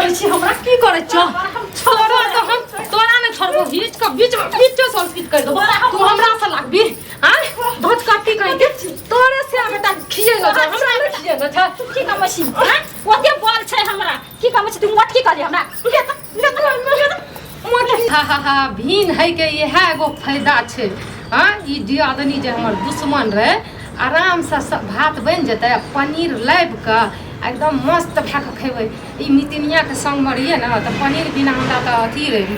करे छी हमरा की करे छ छोरा तो हम तोरा ने छोड़बो हिच का बीच से फिट कर दो तू हमरा से लागबी हां धोत काटी कहि के तोरे से बेटा खिजे न हमरा ने खिजे न छ की काम छी हां ओते बोल छै हमरा की काम छी तू मत की करी हमरा हा भीन है के ये है एगो फायदा छै हां ई दियादनी जे हमर दुश्मन रहे आराम से भात बन जते पनीर लाइब के एकदम मस्त भा के खेबै ई मितिनिया के संग में रहिए ना त पनीर बिना हमरा त अथी रहे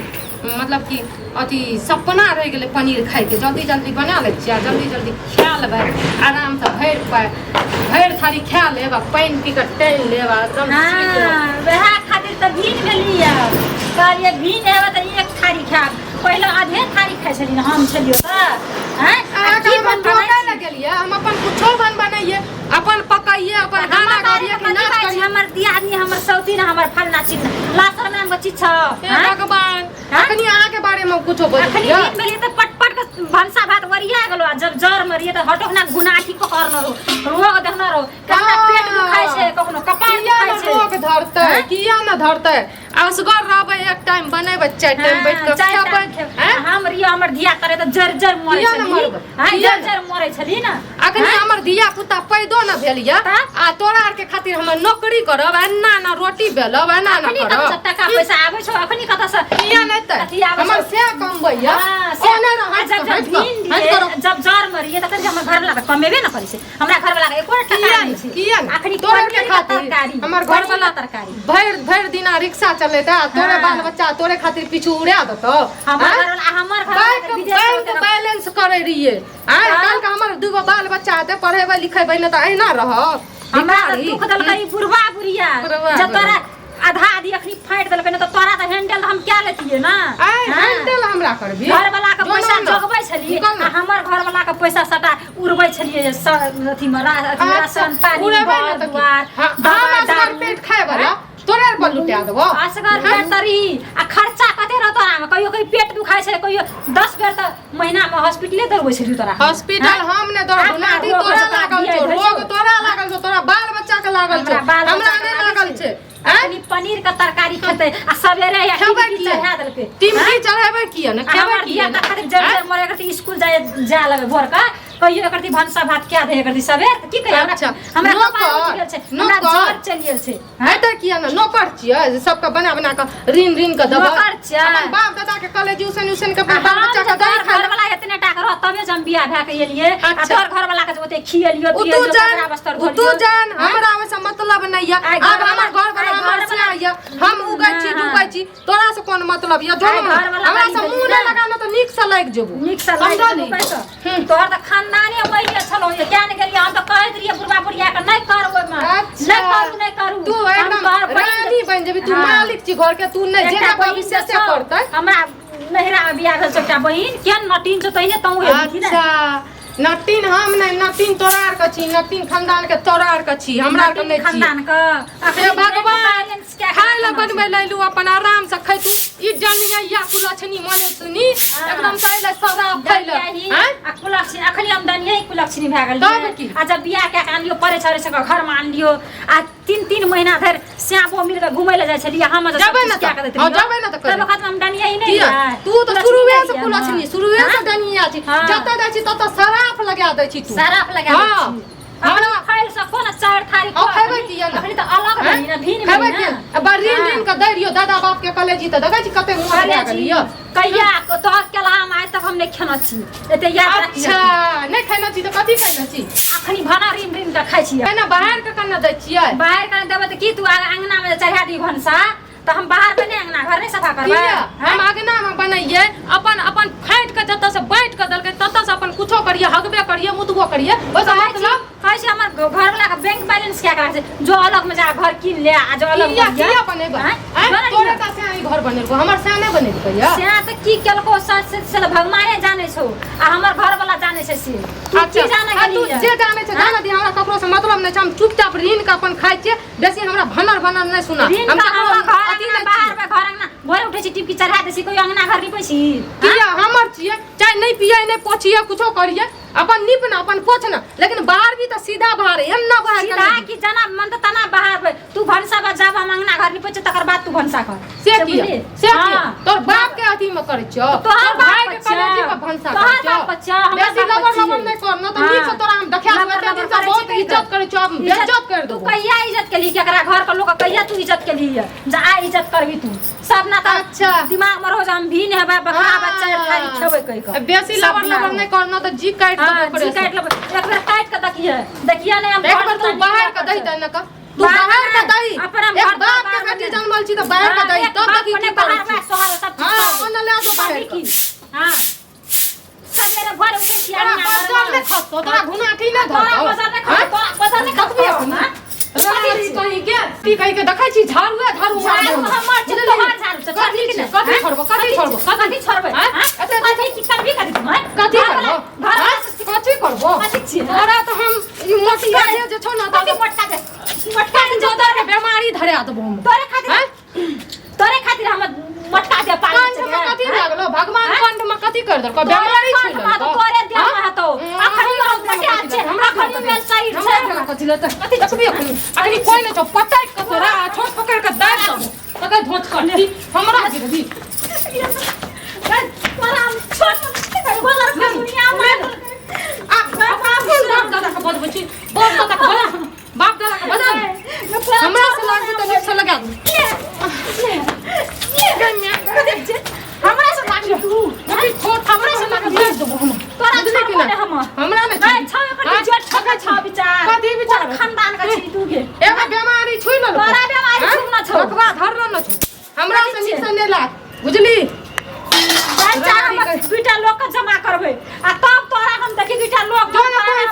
मतलब कि अथी सपना रह गेले पनीर खाए के जल्दी जल्दी बना ले छिया जल्दी जल्दी खा लेबै आराम से भर थारी खा लेब पानी पी के टैन लेब एकदम वह खातिर त भीन गेलिए कहलिए भीन हेबे त एक थारी खा पहले आधे थारी खाइ छली ना हम छलियो त हैं की बनबे लगलिए हम अपन कुछो बनाइए अपन पकाइए अपन गाना गाइए कि नाच करिए हमर दियादनी हमर सौती ना हमर फलना चीज लासर में हम चीज छ भगवान अखनी अहाँ के बारे में कुछो बोलिए अखनी दिन के पटपट के भंसा भात वरिया गेलो जब जर मरिए त हटो ना गुनाठी पकड़न रोग देखना रो कतना पेट दुखाइ छै कखनो कपार दुखाइ छै रोग धरतै किया न धरतै असगर रहबै एक टाइम बनेबै चार टाइम बैठ के खेबै हम रिया हमर धिया करे त जर जर मरै छली हां जर जर मरै छली ना अखनी हमर धिया पुता पैदो न भेलिया आ तोरा आर के खातिर हम नौकरी करब एना ना रोटी बेलब एना ना करब अखनी टका पैसा आबै छ अखनी कत से किया नै त हमर से कमबैया ओने जब जर मरिए त कहि हमर घर वाला त कमेबे न करै छै हमरा घर वाला के एको टका नै छै किया अखनी तोरा के खातिर तरकारी हमर घर वाला तरकारी भर दिन रिक्शा चलेता तोरे बाल बच्चा तोरे खातिर पीछू उड़ा दतो हमर बैंक बैलेंस करे रहिए काल का हमर दुगो बाल बच्चा आते पढ़ेबै लिखेबै न त अहिना रहब हमरा दुख दलकै बुढ़वा बुढ़िया जब तोरा आधा आधी अखनी फाइट देलकै न त तोरा त हैंडल हम क्या लेतिए ना हैंडल हमरा करबी घर वाला के पैसा जगबै छली हमर घर वाला के पैसा सटा उड़बै छलिए अथी में राशन पानी दुआर दवा पेट खाए वाला तोरे पर लुटा देबो असगर बेटरी आ खर्चा कते रह तोरा में कहियो कहीं पेट दुखाय छै कहियो 10 बेर त महीना में हॉस्पिटले दरबै छली तोरा हॉस्पिटल हम ने दरबो नाटी तोरा लागल छौ रोग तोरा लागल छौ तोरा बाल बच्चा के लागल छौ हमरा नै लागल छै अखनी पनीर के तरकारी खेतै आ सवेरे या टिमकी चढ़ा देलकै टिमकी चढ़ाबै किया न खेबै किया त खातिर जर जर मरे करती स्कूल जा लगे भोर का कहियो करती भंसा भात क्या दे करती सवेर की कहियो हमरा नौकर छै हमरा जर चलियल छै है त किया न नौकर छियै सबके बना बना के रीन रीन के दबा नौकर छै अपन बाप दादा के कॉलेज उसन के बाल बच्चा के दई घर वाला इतने टाका रह तबे जम बियाह भए के एलिए आ तोर घर वाला के ओते खियलियो पियलियो तू जान हमरा ओसे मतलब नै या अब हमर घर वाला हमर से आइया हम उगै छी डूबै छी तोरा से कोन मतलब या जो हमरा से मुंह नै लगाना त नीक से लाग जेबो नीक से लाग जेबो तोर त खानदाने वही छलो ये क्या नै गेलिए हम त कहैत रहिए बुढ़वा बुढ़िया के नै कर ओय में नै करू तू एकदम रानी बन जेबी तू मालिक छी घर के तू नै जेना भविष्य से करतै हमरा नहिरा में बियाह भेल एकटा बहिन केन नटीन छ तइने तौ अच्छा नटीन हम नै नटीन तोरार के छी नटीन खानदान के तोरार के छी हमरा के नै छी खानदान के अखन भगवान खाय ल बनबै लैलू अपन आराम से खैतू ई जनिया या कुलछनी मने सुनी एकदम तैले सदा फैले हैं आ कुलछनी अखनी हम दनिया कुलछनी भए गेल आ जब बियाह के आनियो परे छरे से घर में आनियो आ 3 महीना धर श्यामो मिल के घुमै ले जाय छलिए हम जबै न क्या करत जबै न त तब खत्म हम दनिया ही नहीं तू तो शुरुए से कुलछनी शुरुए से दनिया छी जत जाइ छी तत सराफ लगा दै छी तू सराफ लगा दै छी हमरा खाइल सको न चार थारी ओ खैबै की या अखनी त अलग बनी न भीन खैबै की अब रीन रीन के दैरियो दादा बाप के कॉलेज त दगै छी कते मुंह लगा गेलियो कहिया तोहर केला हम आज तक हम नै खेना छी एते याद रखी अच्छा नै खेना छी त कथि खेना छी अखनी भाना रीन रीन के खाइ छी केना बाहर के कन्ना दै छियै बाहर के देबै त की तू अंगना में चढ़ा दी भंसा त हम बाहर बने अंगना घर नै सफा करबै हम अंगना में बनैये अपन फाइट के जत से बैठ के दलके तत से अपन कुछो करिए हगबे करिए मुतबो करिए बस मतलब कहै छै हमर घर वाला के बैंक बैलेंस क्या करै छै जो अलग में जा घर किन ले आ जो अलग में किया बनेबै तोरे का से घर बनेलको हमर से नै बनेलको या से त की केलको से भगवाने जाने छौ आ हमर घर वाला जाने छै से अच्छा तू जे जाने छै जाने दी हमरा ककरो से मतलब नै छै हम चुपचाप रीन के अपन खाइ छियै बेसी हमरा भनर नै सुना हम अथी नै बाहर में घर अंगना भोर उठे छी टिपकी चढ़ा देसी कोई अंगना घर निपै छी किया हमर छियै चाहे नै पियै नै पोछिए कुछो करिए अपन निपना अपन पोछना लेकिन बाहर भी तो सीधा बाहर एन्ना बाहर सीधा की जना मन त तना बाहर तू भनसा बा जब मंगना घर नहीं पहुंचे तकर बाद तू भंसा कर से किया हां तोर बाप के अथी में करे छ तोहर भाई के कलेजी में भंसा करे छ तोहर बच्चा हमरा बेसी लबर नहीं कर न तो नीक से तोरा हम देखा सुते दिन से बहुत इज्जत करे छ बेइज्जत कर दो तू कहिया इज्जत के लिए केकरा घर के लोग कहिया तू इज्जत के लिए जा आ इज्जत करबी तू सब ना त अच्छा दिमाग में रहो हम भी नहीं है बकरा बच्चा खाली खेबे कहि के बेसी लबर नहीं करना तो जी काट दो जी काट लो एक बार काट के देखिए ने हम एक बार तू बाहर का दही तने का तू बाहर का दही एक बाप के बेटी जन्मल छी तो बाहर का दही तो देखी की बाहर में सोहर सब हां ओने ले जो बाहर की हां सवेरे भोर उठे छी आ बाजार में खस तोरा घुनाठी न धर बाजार में खस हां रानी कहीं के ती कहीं के देखै छी झाड़ू मार दो हमर छी तोहर झाड़ू से कथी छोड़बो कथी छोड़बे हां एते कथी की करबी कथी तुम कथी करबो कथी करबो कथी छी अरे तो हम ई मोटिया जे छौ ना कथी मटका दे जो तोरे बीमारी धरे आतबो हम तोरे खातिर हम मटका दे पानी कंठ में कथी लागलो भगवान कंठ में कथी कर दर को बीमारी छी ना तोरे दिया में हतो अखनी हम मटिया छे हमरा खनी में सही छे हमरा कथी लेत कथी देखबी अखनी अखनी कोई न छ पटाई के तोरा छोट पकड़ के दाब दबो तके धोच करती हमरा गिरबी तोरा हम छोट के बोलर के दुनिया में बाप दादा का बद बची बाप दादा का बद बाप दादा का बद हमरा से लाग तो नीचे लगा दे हमरा से लाग तू अभी छोट हमरा से लाग दे दो हम तोरा बुझले कि ना हमरा में छा कथी जोट छका छा विचार कथी विचार खानदान का छी तू के एगो बीमारी छुई न तोरा बीमारी छू न छौ बकवा धर न छौ हमरा से नीचे ने लाग बुझली दुईटा लोग के जमा करबे आ तब तोरा हम देखी दुईटा लोग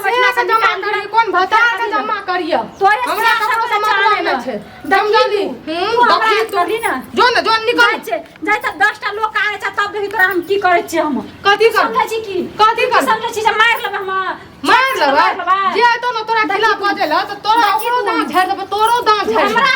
बैठना से जमा करी कोन भता के जमा करियो तोरे हमरा ककरो से मतलब नहीं छै समझली देखी तोरी ना जोन निकल जाय त 10 टा लोग आए छ तब देखी तोरा हम की करे छी हम कथी कर समझै छी की कथी कर समझै छी जे मार लेबे हम मार लेबे जे तो न तोरा खिलाफ बजेला त तोरा ओकरो दांत झाड़ देबे तोरो दांत झाड़ हमरा